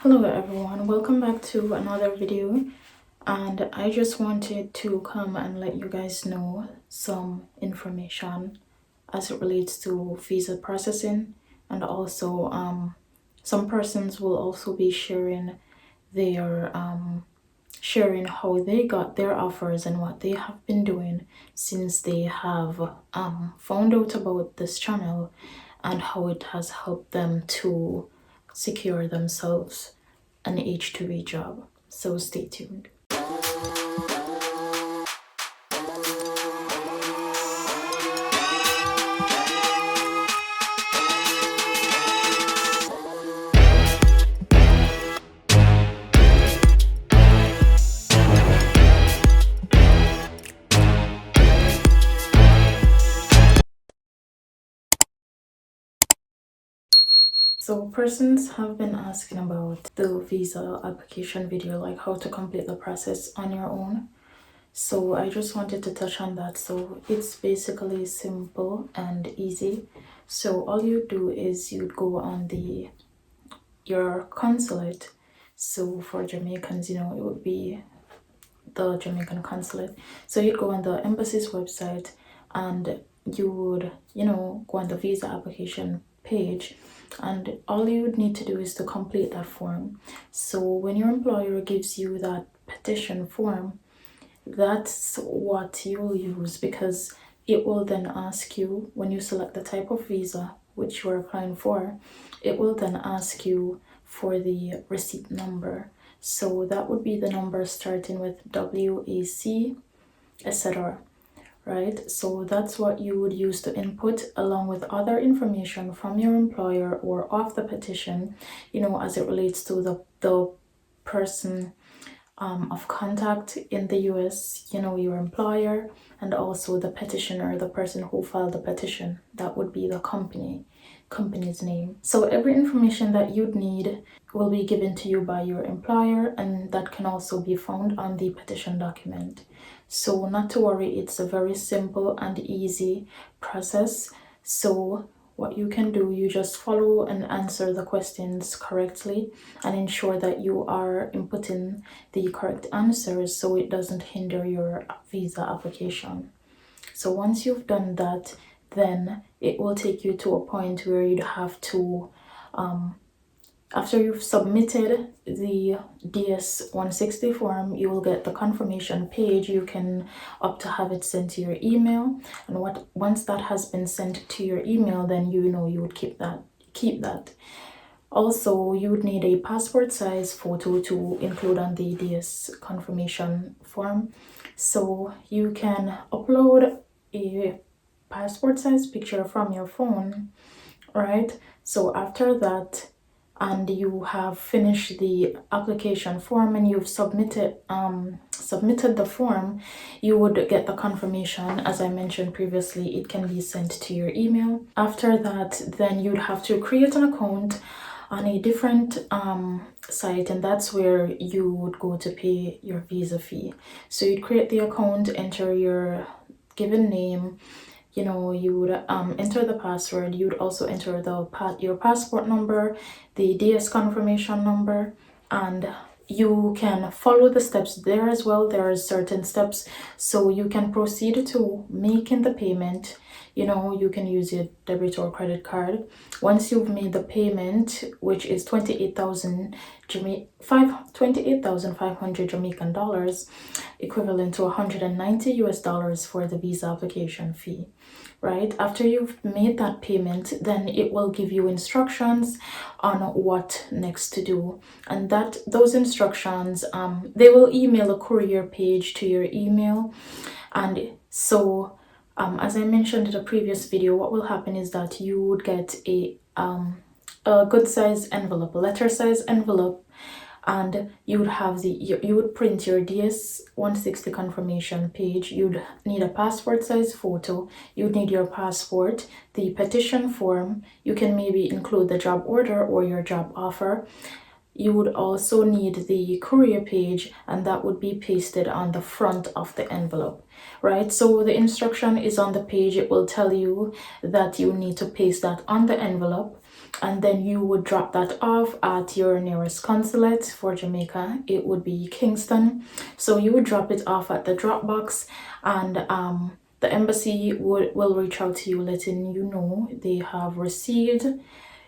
Hello everyone, welcome back to another video, and I just wanted to come and let you guys know some information as it relates to visa processing, and also some persons will also be their sharing how they got their offers and what they have been doing since they have found out about this channel and how it has helped them to secure themselves an H2b job. So stay tuned. So persons have been asking about the visa application video, like how to complete the process on your own. So I just wanted to touch on that. So it's basically simple and easy. So all you do is you'd go on your consulate. So for Jamaicans, it would be the Jamaican consulate. So you'd go on the embassy's website and you would, go on the visa application page, and all you would need to do is to complete that form. So when your employer gives you that petition form, that's what you'll use, because it will then ask you, when you select the type of visa which you're applying for, it will then ask you for the receipt number. So that would be the number starting with WAC, etc. Right? So that's what you would use to input, along with other information from your employer or of the petition, as it relates to the person of contact in the US, your employer, and also the petitioner, the person who filed the petition. That would be the company's name. So every information that you'd need will be given to you by your employer, and that can also be found on the petition document. So not to worry, it's a very simple and easy process. So what you can do, you just follow and answer the questions correctly and ensure that you are inputting the correct answers so it doesn't hinder your visa application. So once you've done that, then it will take you to a point where you'd have to, after you've submitted the DS-160 form, you will get the confirmation page. You can opt to have it sent to your email, and once that has been sent to your email, then you would keep that. Also, you would need a passport size photo to include on the DS confirmation form. So you can upload a passport size picture from your phone, right? So after that, and you have finished the application form and you've submitted the form, you would get the confirmation. As I mentioned previously, it can be sent to your email. After that, then you'd have to create an account on a different site, and that's where you would go to pay your visa fee. So you'd create the account, enter your given name, you would enter the password. You would also enter your passport number, the DS confirmation number, and you can follow the steps there as well. There are certain steps, so you can proceed to making the payment. You can use your debit or credit card. Once you've made the payment, which is 28,500 Jamaican dollars, equivalent to $190 for the visa application fee, right? After you've made that payment, then it will give you instructions on what next to do, and those instructions, they will email a courier page to your email. And so as I mentioned in the previous video, what will happen is that you would get a good size envelope, a letter size envelope, and you would print your DS-160 confirmation page. You'd need a passport size photo, you'd need your passport, the petition form, you can maybe include the job order or your job offer. You would also need the courier page, and that would be pasted on the front of the envelope, right? So the instruction is on the page. It will tell you that you need to paste that on the envelope. and then you would drop that off at your nearest consulate. For Jamaica, it would be Kingston. So you would drop it off at the drop box, and the embassy will reach out to you, letting you know they have received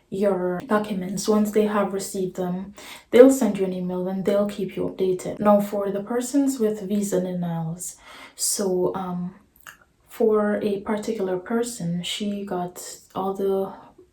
your documents. Once they have received them, they'll send you an email and they'll keep you updated. Now, for the persons with visa denials, so for a particular person, she got all the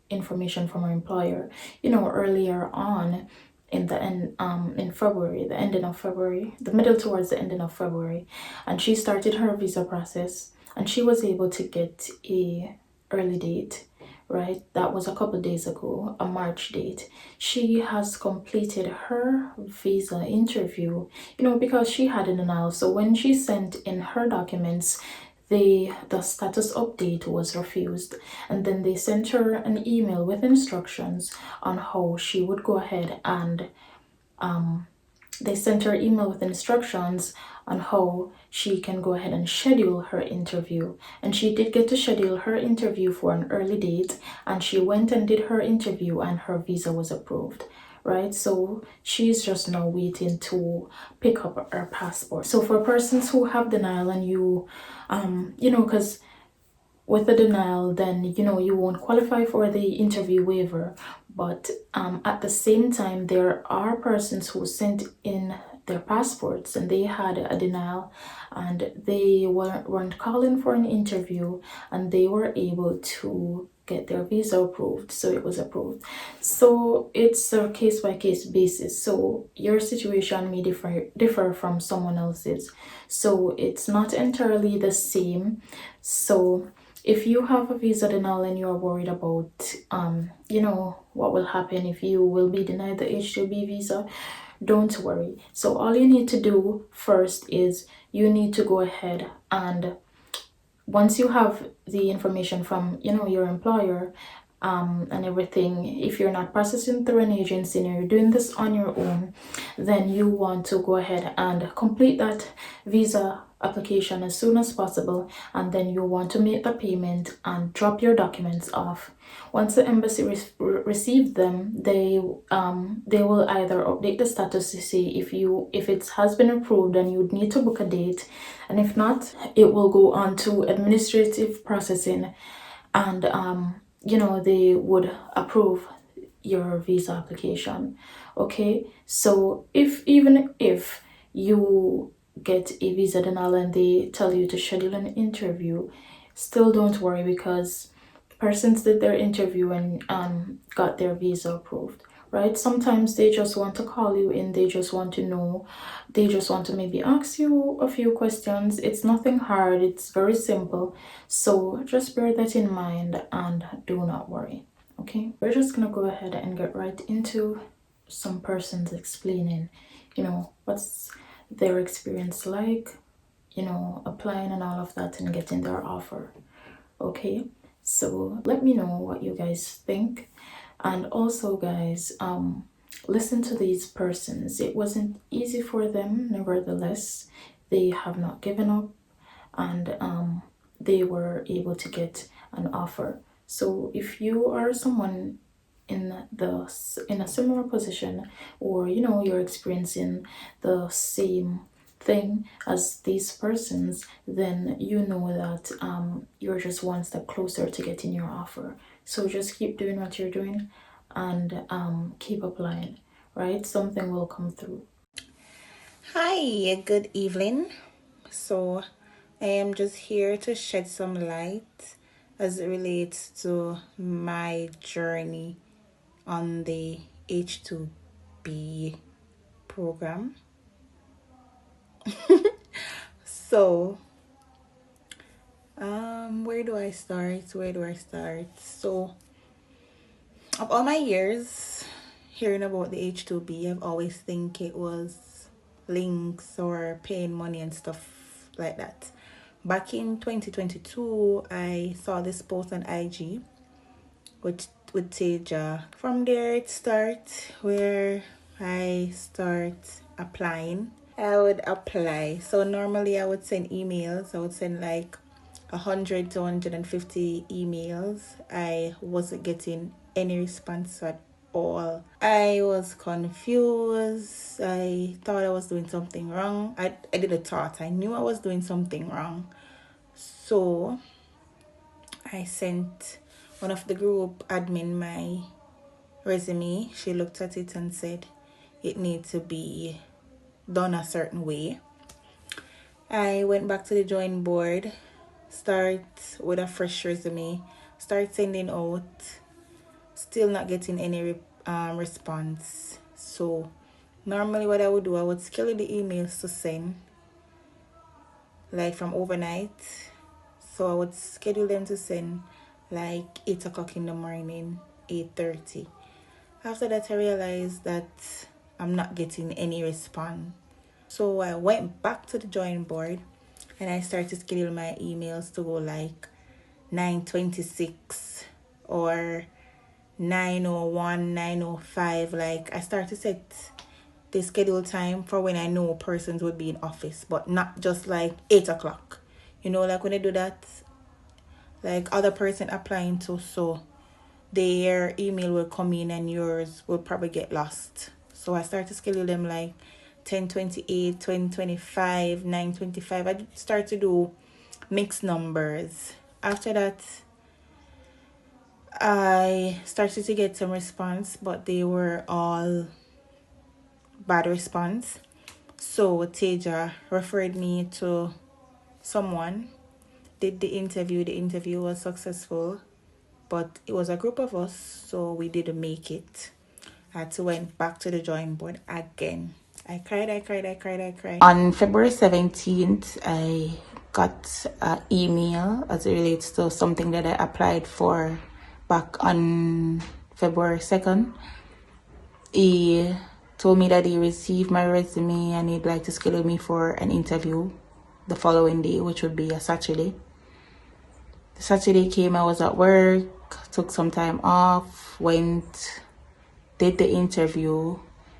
information from her employer, earlier on in the end, in February, the ending of February, the middle towards the ending of February, and she started her visa process, and she was able to get a early date, right? That was a couple days ago, a March date. She has completed her visa interview, because she had an denial. So when she sent in her documents, the status update was refused, and then they sent her an email with instructions on how she would go ahead and they sent her email with instructions on how she can go ahead and schedule her interview. And she did get to schedule her interview for an early date, and she went and did her interview, and her visa was approved, right? So she's just now waiting to pick up her passport. So for persons who have denial, and because with the denial, then you won't qualify for the interview waiver. But at the same time, there are persons who sent in their passports and they had a denial, and they weren't calling for an interview, and they were able to get their visa approved, so it was approved. So it's a case-by-case basis, so your situation may differ from someone else's, so it's not entirely the same. So if you have a visa denial and you're worried about what will happen if you will be denied the H2b visa, don't worry. So all you need to do first is you need to go ahead, and once you have the information from your employer and everything, if you're not processing through an agency and you're doing this on your own, then you want to go ahead and complete that visa application as soon as possible, and then you want to make the payment and drop your documents off. Once the embassy receive them, they will either update the status to see if it has been approved and you'd need to book a date, and if not, it will go on to administrative processing, and they would approve your visa application. Okay, so even if you get a visa denial and they tell you to schedule an interview, still don't worry, because persons did their interview and got their visa approved, right? Sometimes they just want to call you in, they just want to know, they just want to maybe ask you a few questions. It's nothing hard, it's very simple. So just bear that in mind and do not worry. Okay, we're just gonna go ahead and get right into some persons explaining what's their experience like, applying and all of that and getting their offer. Okay, so let me know what you guys think. And also, guys, listen to these persons. It wasn't easy for them, nevertheless they have not given up, and they were able to get an offer. So if you are someone in a similar position, or you're experiencing the same thing as these persons, then you know that you're just one step closer to getting your offer. So just keep doing what you're doing, and keep applying, right? Something will come through. Hi, good evening. So I am just here to shed some light as it relates to my journey on the H2b program. So where do I start? So of all my years hearing about the H2b, I've always think it was links or paying money and stuff like that. Back in 2022, I saw this post on IG with Taja. From there it starts where I start applying. I would apply. So normally I would send emails. I would send like 100 to 150 emails. I wasn't getting any response at all. I was confused. I thought I was doing something wrong. I didn't thought. I knew I was doing something wrong. So I sent one of the group admin my resume. She looked at it and said it needs to be done a certain way. I went back to the drawing board, start with a fresh resume, start sending out, still not getting any response. So normally what I would do, I would schedule the emails to send like from overnight. So I would schedule them to send like 8 o'clock in the morning, 8:30. After that, I realized that I'm not getting any response. So I went back to the drawing board and I started to schedule my emails to go like 9:26 or 9:01, 9:05. Like I started to set the schedule time for when I know persons would be in office, but not just like 8 o'clock. You know, like when I do that, like other person applying to, so their email will come in and yours will probably get lost. So I started to schedule them like 10:28, 10:25, 9:25. I start to do mixed numbers. After that, I started to get some response, but they were all bad response. So Taja referred me to someone, did the interview was successful, but it was a group of us, so we didn't make it. I had to went back to the drawing board again. I cried. On February 17th, I got an email as it relates to something that I applied for back on February 2nd. He told me that he received my resume and he'd like to schedule me for an interview the following day, which would be a Saturday. The Saturday came, I was at work, took some time off, went, did the interview.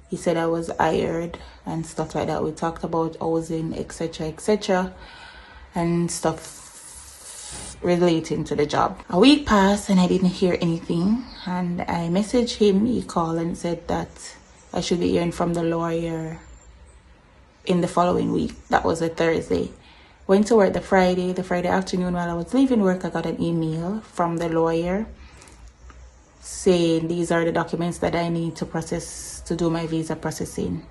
He said I was hired and stuff like that. We talked about housing, etc., and stuff relating to the job. A week passed and I didn't hear anything. And I messaged him. He called and said that I should be hearing from the lawyer in the following week. That was a Thursday. Went to work the Friday afternoon. While I was leaving work, I got an email from the lawyer saying these are the documents that I need to process to do my visa processing.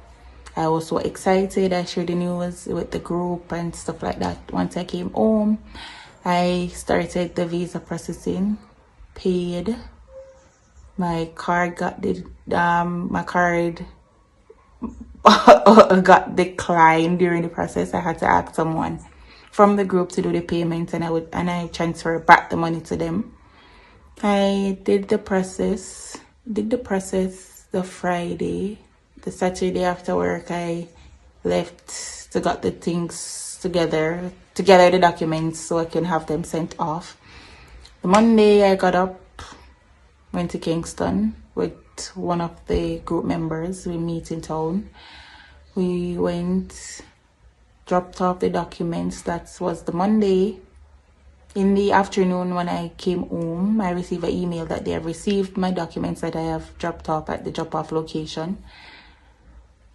I was so excited. I shared the news with the group and stuff like that. Once I came home, I started the visa processing, paid. My card got got declined during the process. I had to ask someone from the group to do the payment, and I transferred back the money to them. I did the process the Friday. The Saturday after work, I left to get the things together the documents so I can have them sent off. The Monday, I got up, went to Kingston with one of the group members. We meet in town. We went, dropped off the documents. That was the Monday. In the afternoon, when I came home, I received an email that they have received my documents that I have dropped off at the drop-off location.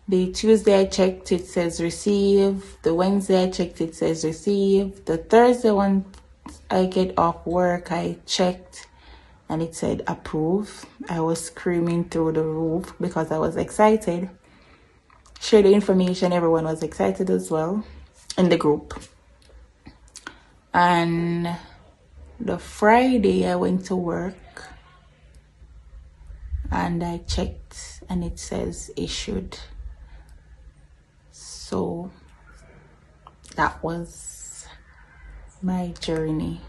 The Tuesday I checked, it says receive. The Wednesday I checked, it says receive. The Thursday when I get off work, I checked and it said approve. I was screaming through the roof because I was excited. Shared the information, everyone was excited as well in the group. And the Friday I went to work and I checked and it says issued. So that was my journey.